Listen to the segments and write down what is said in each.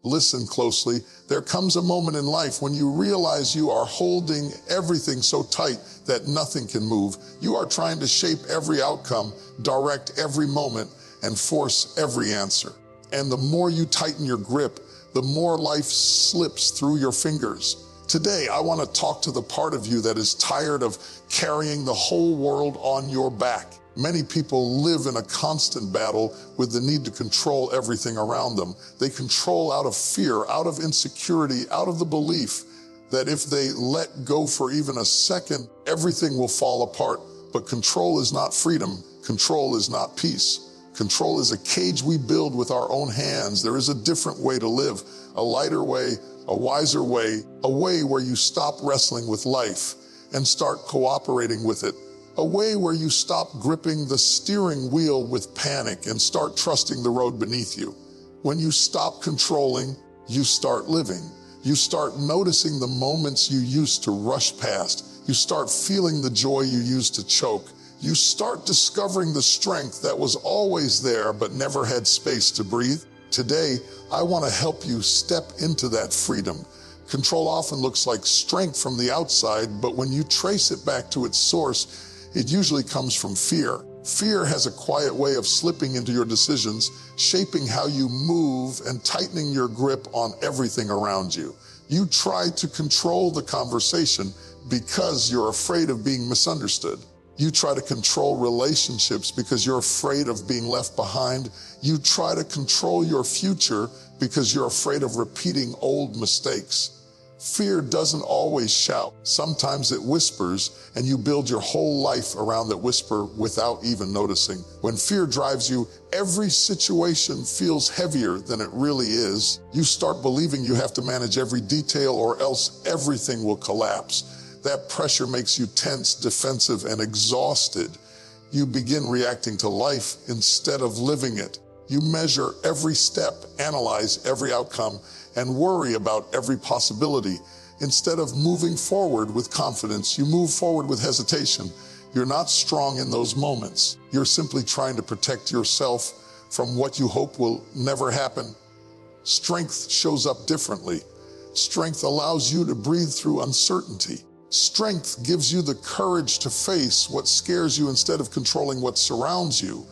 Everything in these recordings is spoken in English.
Listen closely. There comes a moment in life when you realize you are holding everything so tight that nothing can move. You are trying to shape every outcome, direct every moment, and force every answer. And the more you tighten your grip, the more life slips through your fingers. Today, I want to talk to the part of you that is tired of carrying the whole world on your back. Many people live in a constant battle with the need to control everything around them. They control out of fear, out of insecurity, out of the belief that if they let go for even a second, everything will fall apart. But control is not freedom. Control is not peace. Control is a cage we build with our own hands. There is a different way to live, a lighter way, a wiser way, a way where you stop wrestling with life and start cooperating with it. A way where you stop gripping the steering wheel with panic and start trusting the road beneath you. When you stop controlling, you start living. You start noticing the moments you used to rush past. You start feeling the joy you used to choke. You start discovering the strength that was always there but never had space to breathe. Today, I want to help you step into that freedom. Control often looks like strength from the outside, but when you trace it back to its source, it usually comes from fear. Fear has a quiet way of slipping into your decisions, shaping how you move and tightening your grip on everything around you. You try to control the conversation because you're afraid of being misunderstood. You try to control relationships because you're afraid of being left behind. You try to control your future because you're afraid of repeating old mistakes. Fear doesn't always shout. Sometimes it whispers, and you build your whole life around that whisper without even noticing. When fear drives you, every situation feels heavier than it really is. You start believing you have to manage every detail or else everything will collapse. That pressure makes you tense, defensive, and exhausted. You begin reacting to life instead of living it. You measure every step, analyze every outcome, and worry about every possibility. Instead of moving forward with confidence, you move forward with hesitation. You're not strong in those moments. You're simply trying to protect yourself from what you hope will never happen. Strength shows up differently. Strength allows you to breathe through uncertainty. Strength gives you the courage to face what scares you instead of controlling what surrounds you.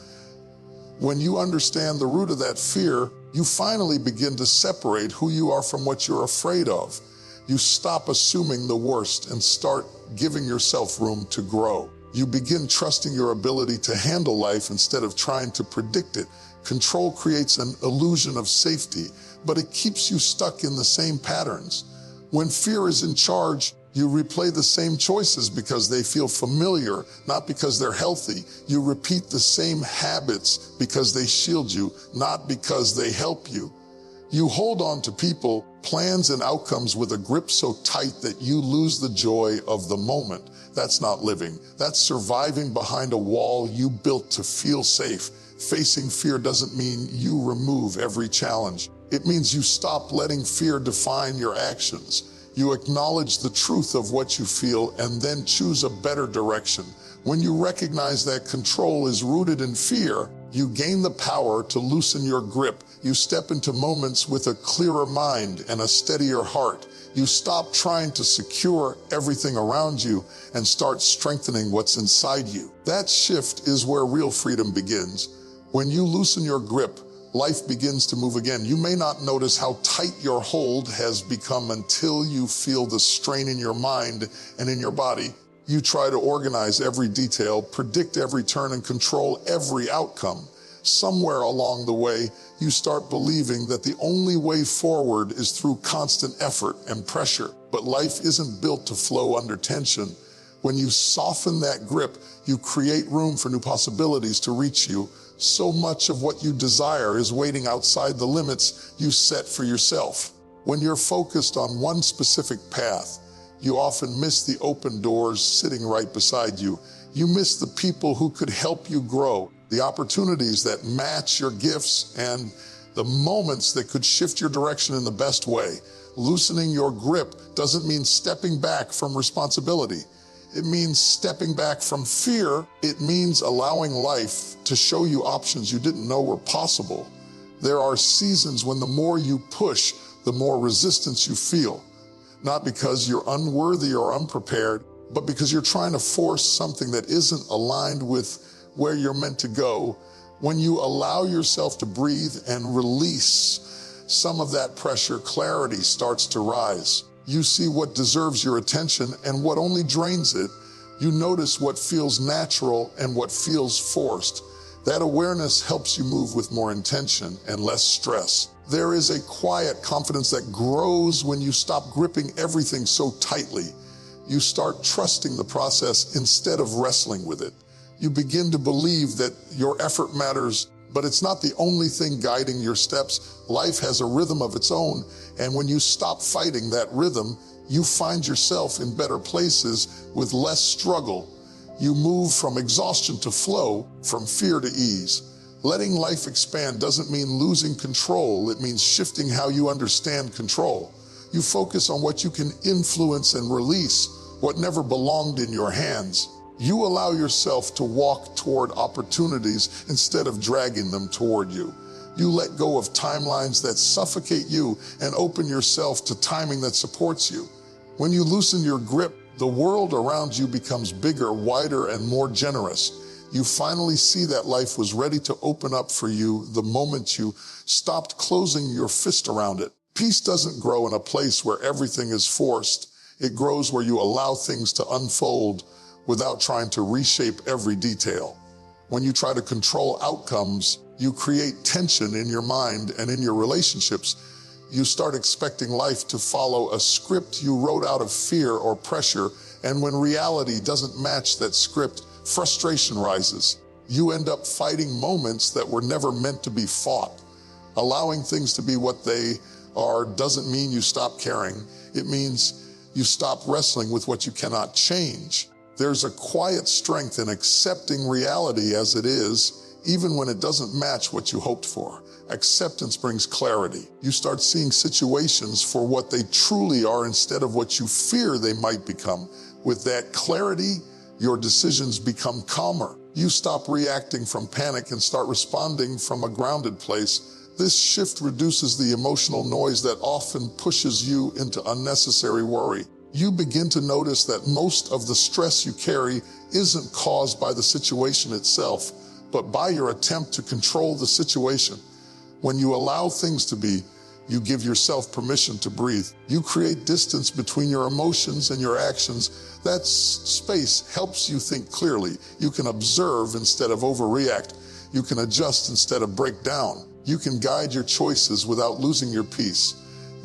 When you understand the root of that fear, you finally begin to separate who you are from what you're afraid of. You stop assuming the worst and start giving yourself room to grow. You begin trusting your ability to handle life instead of trying to predict it. Control creates an illusion of safety, but it keeps you stuck in the same patterns. When fear is in charge, you replay the same choices because they feel familiar, not because they're healthy. You repeat the same habits because they shield you, not because they help you. You hold on to people, plans, and outcomes with a grip so tight that you lose the joy of the moment. That's not living. That's surviving behind a wall you built to feel safe. Facing fear doesn't mean you remove every challenge. It means you stop letting fear define your actions. You acknowledge the truth of what you feel and then choose a better direction. When you recognize that control is rooted in fear, you gain the power to loosen your grip. You step into moments with a clearer mind and a steadier heart. You stop trying to secure everything around you and start strengthening what's inside you. That shift is where real freedom begins. When you loosen your grip, life begins to move again. You may not notice how tight your hold has become until you feel the strain in your mind and in your body. You try to organize every detail, predict every turn, and control every outcome. Somewhere along the way, you start believing that the only way forward is through constant effort and pressure. But life isn't built to flow under tension. When you soften that grip, you create room for new possibilities to reach you. So much of what you desire is waiting outside the limits you set for yourself. When you're focused on one specific path, you often miss the open doors sitting right beside you. You miss the people who could help you grow, the opportunities that match your gifts, and the moments that could shift your direction in the best way. Loosening your grip doesn't mean stepping back from responsibility. It means stepping back from fear. It means allowing life to show you options you didn't know were possible. There are seasons when the more you push, the more resistance you feel. Not because you're unworthy or unprepared, but because you're trying to force something that isn't aligned with where you're meant to go. When you allow yourself to breathe and release some of that pressure, clarity starts to rise. You see what deserves your attention and what only drains it. You notice what feels natural and what feels forced. That awareness helps you move with more intention and less stress. There is a quiet confidence that grows when you stop gripping everything so tightly. You start trusting the process instead of wrestling with it. You begin to believe that your effort matters, but it's not the only thing guiding your steps. Life has a rhythm of its own, and when you stop fighting that rhythm, you find yourself in better places with less struggle. You move from exhaustion to flow, from fear to ease. Letting life expand doesn't mean losing control. It means shifting how you understand control. You focus on what you can influence and release, what never belonged in your hands. You allow yourself to walk toward opportunities instead of dragging them toward you. You let go of timelines that suffocate you and open yourself to timing that supports you. When you loosen your grip, the world around you becomes bigger, wider, and more generous. You finally see that life was ready to open up for you the moment you stopped closing your fist around it. Peace doesn't grow in a place where everything is forced. It grows where you allow things to unfold without trying to reshape every detail. When you try to control outcomes, you create tension in your mind and in your relationships. You start expecting life to follow a script you wrote out of fear or pressure, and when reality doesn't match that script, frustration rises. You end up fighting moments that were never meant to be fought. Allowing things to be what they are doesn't mean you stop caring. It means you stop wrestling with what you cannot change. There's a quiet strength in accepting reality as it is, even when it doesn't match what you hoped for. Acceptance brings clarity. You start seeing situations for what they truly are instead of what you fear they might become. With that clarity, your decisions become calmer. You stop reacting from panic and start responding from a grounded place. This shift reduces the emotional noise that often pushes you into unnecessary worry. You begin to notice that most of the stress you carry isn't caused by the situation itself, but by your attempt to control the situation. When you allow things to be, you give yourself permission to breathe. You create distance between your emotions and your actions. That space helps you think clearly. You can observe instead of overreact. You can adjust instead of break down. You can guide your choices without losing your peace.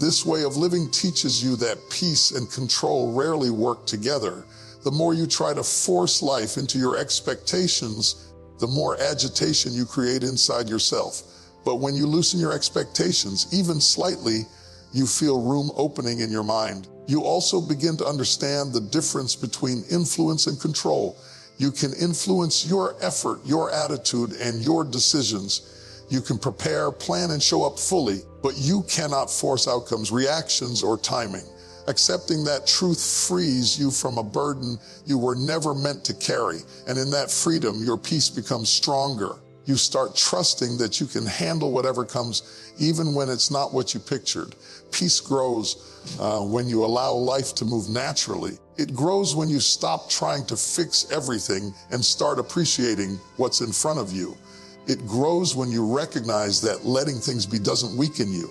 This way of living teaches you that peace and control rarely work together. The more you try to force life into your expectations, the more agitation you create inside yourself. But when you loosen your expectations, even slightly, you feel room opening in your mind. You also begin to understand the difference between influence and control. You can influence your effort, your attitude, and your decisions. You can prepare, plan, and show up fully, but you cannot force outcomes, reactions, or timing. Accepting that truth frees you from a burden you were never meant to carry, and in that freedom, your peace becomes stronger. You start trusting that you can handle whatever comes, even when it's not what you pictured. Peace grows when you allow life to move naturally. It grows when you stop trying to fix everything and start appreciating what's in front of you. It grows when you recognize that letting things be doesn't weaken you.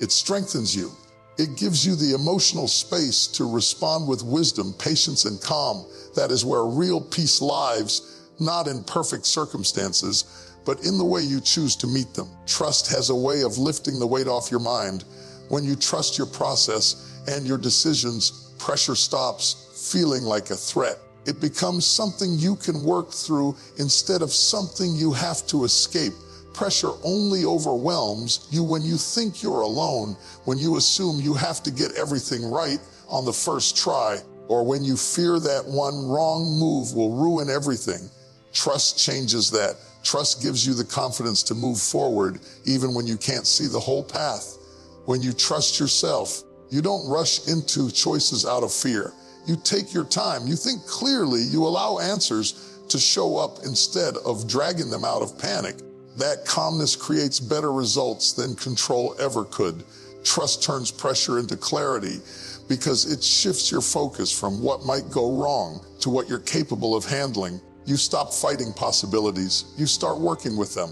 It strengthens you. It gives you the emotional space to respond with wisdom, patience, and calm. That is where real peace lives, not in perfect circumstances, but in the way you choose to meet them. Trust has a way of lifting the weight off your mind. When you trust your process and your decisions, pressure stops feeling like a threat. It becomes something you can work through instead of something you have to escape. Pressure only overwhelms you when you think you're alone, when you assume you have to get everything right on the first try, or when you fear that one wrong move will ruin everything. Trust changes that. Trust gives you the confidence to move forward even when you can't see the whole path. When you trust yourself, you don't rush into choices out of fear. You take your time, you think clearly, you allow answers to show up instead of dragging them out of panic. That calmness creates better results than control ever could. Trust turns pressure into clarity because it shifts your focus from what might go wrong to what you're capable of handling. You stop fighting possibilities, you start working with them.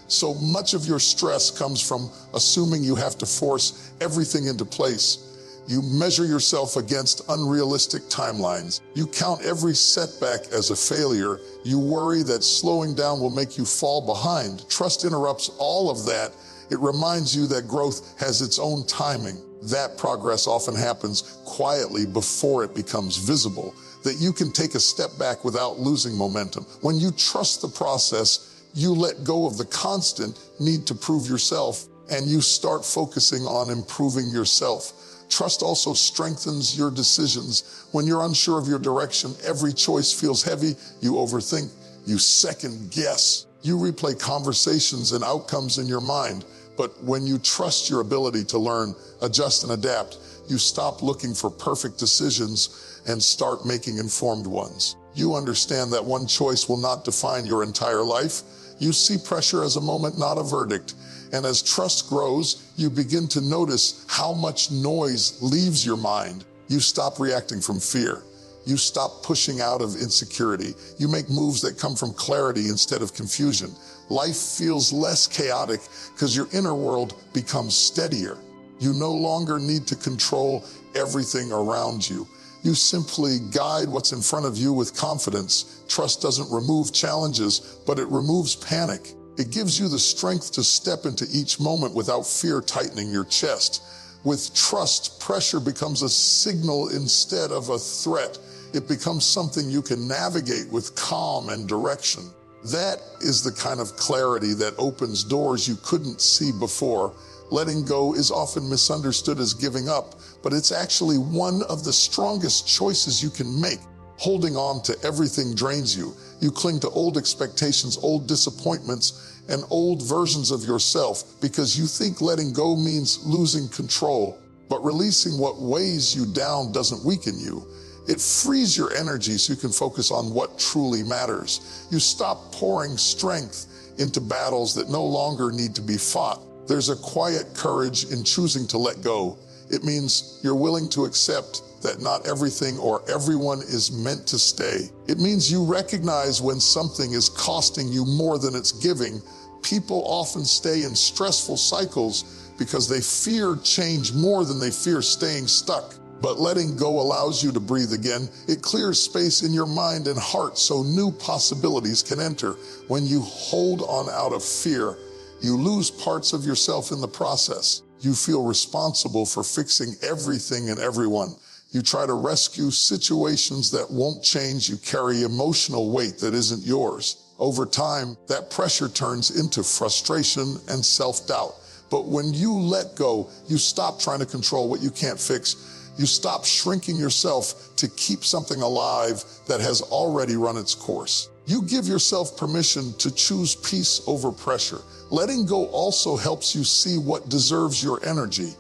So much of your stress comes from assuming you have to force everything into place. You measure yourself against unrealistic timelines. You count every setback as a failure. You worry that slowing down will make you fall behind. Trust interrupts all of that. It reminds you that growth has its own timing. That progress often happens quietly before it becomes visible, that you can take a step back without losing momentum. When you trust the process, you let go of the constant need to prove yourself, and you start focusing on improving yourself. Trust also strengthens your decisions. When you're unsure of your direction, every choice feels heavy. You overthink, you second guess, you replay conversations and outcomes in your mind. But when you trust your ability to learn, adjust, and adapt, you stop looking for perfect decisions and start making informed ones. You understand that one choice will not define your entire life. You see pressure as a moment, not a verdict. And as trust grows, you begin to notice how much noise leaves your mind. You stop reacting from fear. You stop pushing out of insecurity. You make moves that come from clarity instead of confusion. Life feels less chaotic because your inner world becomes steadier. You no longer need to control everything around you. You simply guide what's in front of you with confidence. Trust doesn't remove challenges, but it removes panic. It gives you the strength to step into each moment without fear tightening your chest. With trust, pressure becomes a signal instead of a threat. It becomes something you can navigate with calm and direction. That is the kind of clarity that opens doors you couldn't see before. Letting go is often misunderstood as giving up, but it's actually one of the strongest choices you can make. Holding on to everything drains you. You cling to old expectations, old disappointments, and old versions of yourself because you think letting go means losing control. But releasing what weighs you down doesn't weaken you. It frees your energy so you can focus on what truly matters. You stop pouring strength into battles that no longer need to be fought. There's a quiet courage in choosing to let go. It means you're willing to accept that not everything or everyone is meant to stay. It means you recognize when something is costing you more than it's giving. People often stay in stressful cycles because they fear change more than they fear staying stuck. But letting go allows you to breathe again. It clears space in your mind and heart so new possibilities can enter. When you hold on out of fear, you lose parts of yourself in the process. You feel responsible for fixing everything and everyone. You try to rescue situations that won't change. You carry emotional weight that isn't yours. Over time, that pressure turns into frustration and self-doubt. But when you let go, you stop trying to control what you can't fix. You stop shrinking yourself to keep something alive that has already run its course. You give yourself permission to choose peace over pressure. Letting go also helps you see what deserves your energy.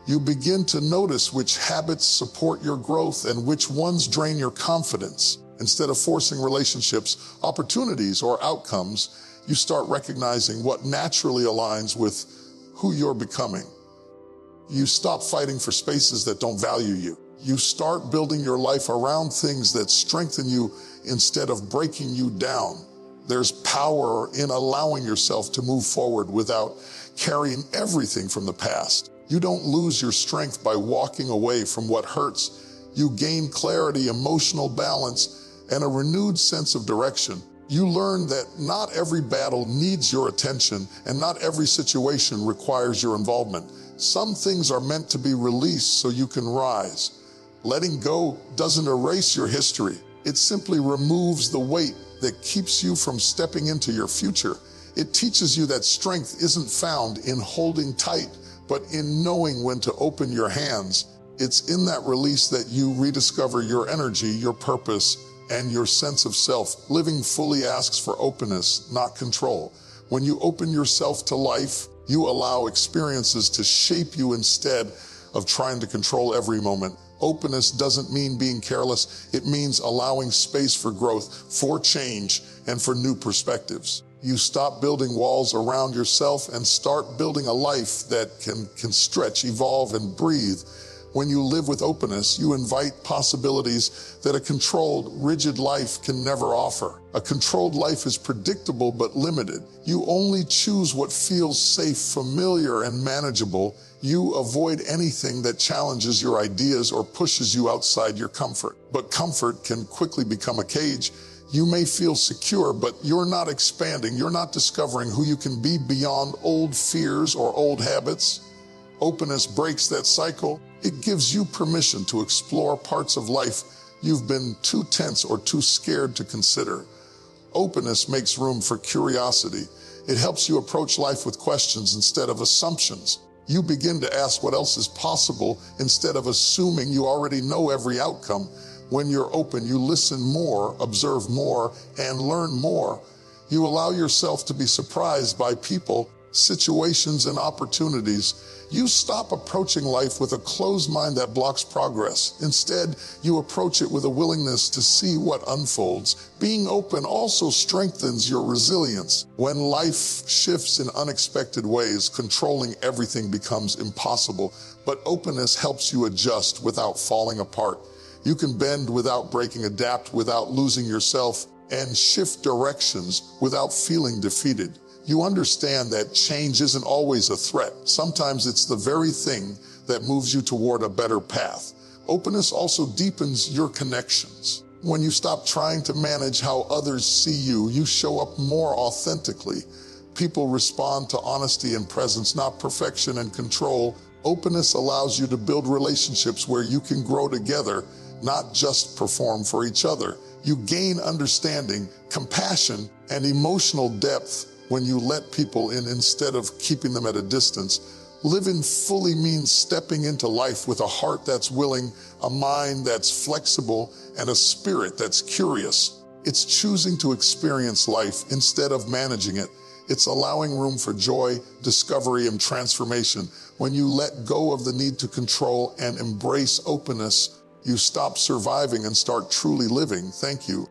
You begin to notice which habits support your growth and which ones drain your confidence. Instead of forcing relationships, opportunities, or outcomes, you start recognizing what naturally aligns with who you're becoming. You stop fighting for spaces that don't value you. You start building your life around things that strengthen you instead of breaking you down. There's power in allowing yourself to move forward without carrying everything from the past. You don't lose your strength by walking away from what hurts. You gain clarity, emotional balance, and a renewed sense of direction. You learn that not every battle needs your attention and not every situation requires your involvement. Some things are meant to be released so you can rise. Letting go doesn't erase your history. It simply removes the weight that keeps you from stepping into your future. It teaches you that strength isn't found in holding tight, but in knowing when to open your hands. It's in that release that you rediscover your energy, your purpose, and your sense of self. Living fully asks for openness, not control. When you open yourself to life, you allow experiences to shape you instead of trying to control every moment. Openness doesn't mean being careless. It means allowing space for growth, for change, and for new perspectives. You stop building walls around yourself and start building a life that can stretch, evolve, and breathe. When you live with openness, you invite possibilities that a controlled, rigid life can never offer. A controlled life is predictable but limited. You only choose what feels safe, familiar, and manageable. You avoid anything that challenges your ideas or pushes you outside your comfort. But comfort can quickly become a cage. You may feel secure, but you're not expanding. You're not discovering who you can be beyond old fears or old habits. Openness breaks that cycle. It gives you permission to explore parts of life you've been too tense or too scared to consider. Openness makes room for curiosity. It helps you approach life with questions instead of assumptions. You begin to ask what else is possible instead of assuming you already know every outcome. When you're open, you listen more, observe more, and learn more. You allow yourself to be surprised by people, situations, and opportunities. You stop approaching life with a closed mind that blocks progress. Instead, you approach it with a willingness to see what unfolds. Being open also strengthens your resilience. When life shifts in unexpected ways, controlling everything becomes impossible. But openness helps you adjust without falling apart. You can bend without breaking, adapt without losing yourself, and shift directions without feeling defeated. You understand that change isn't always a threat. Sometimes it's the very thing that moves you toward a better path. Openness also deepens your connections. When you stop trying to manage how others see you, you show up more authentically. People respond to honesty and presence, not perfection and control. Openness allows you to build relationships where you can grow together, not just perform for each other. You gain understanding, compassion, and emotional depth when you let people in instead of keeping them at a distance. Living fully means stepping into life with a heart that's willing, a mind that's flexible, and a spirit that's curious. It's choosing to experience life instead of managing it. It's allowing room for joy, discovery, and transformation. When you let go of the need to control and embrace openness, you stop surviving and start truly living. Thank you.